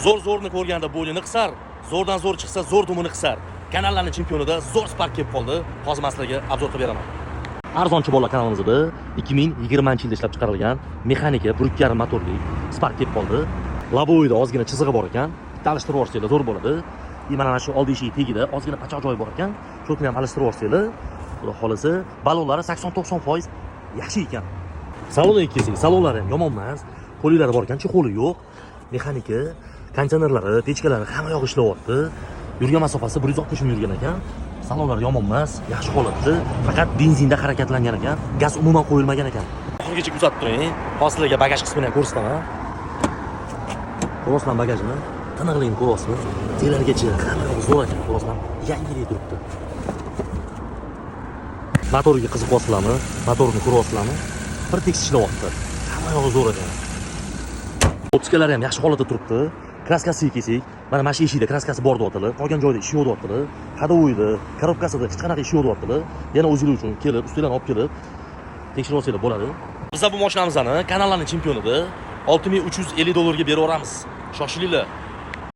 zo'rni ko'rganda bo'ynini qisar, zo'rdan zo'r chiqsa zo'r dumini qisar. Kanallarning chempionida zo'r Spark kelib qoldi. Hozir men sizlarga obzor qilib beraman. Arzonchi bolalar kanalimizda 2020-yilda ishlab chiqarilgan mexanika 1.5 motorli Spark kelib qoldi. Labo'yida ozgina chizig'i bor ekan. Bitta alishtirib yuborsanglar zo'r bo'ladi. Mana shu oldi eshigi tagida ozgina pachoq joyi bor ekan. Shuni ham alishtirib yuborsanglar, xudo xolasa, ballonlari 80-90% yaxshi ekan. Salonga kelsak, salonlari ham yomon emas. Qo'liklari bor ekan, chexoli yo'q. Mexanika, konteynerlari, pechkalari hamma yoq ishlayapti. Yurgan masofasi 160 mil yurgan ekan. Salonlari yomon emas, yaxshi holatda. Faqat benzinda harakatlangan ekan. Gaz umuman qo'yilmagan ekan. Oxirigacha kuzatib turing. Hozirlarga bagaj qismini ham ko'rsataman. Ko'rasizlar bagajini? Tiniqligini ko'ryapsizmi? Telargacha hamma yoq zo'r ekan, ko'rasizlar. Yangidek turibdi. Motoriga qiziqyapsizlarmi? Motorini ko'ryapsizlarmi? Bir tekis ishlayapti. Hamma yoq zo'r ekan. Optikalari ham yaxshi holatda turibdi. Kraskasiga kelsak, mana shu eshikda kraskasi bor deyaptilar. Qolgan joyda ish yo'qyaptilar. Hadovoyda, korobkasida hech qanaqa ish yo'qyaptilar. Yana o'zingiz uchun kelib, ustidan olib kelib tekshirib olsanglar bo'ladi. Biz bu mashinamizni kanallarning chempionida $6350 ga berib yuboramiz. Shoshilinglar.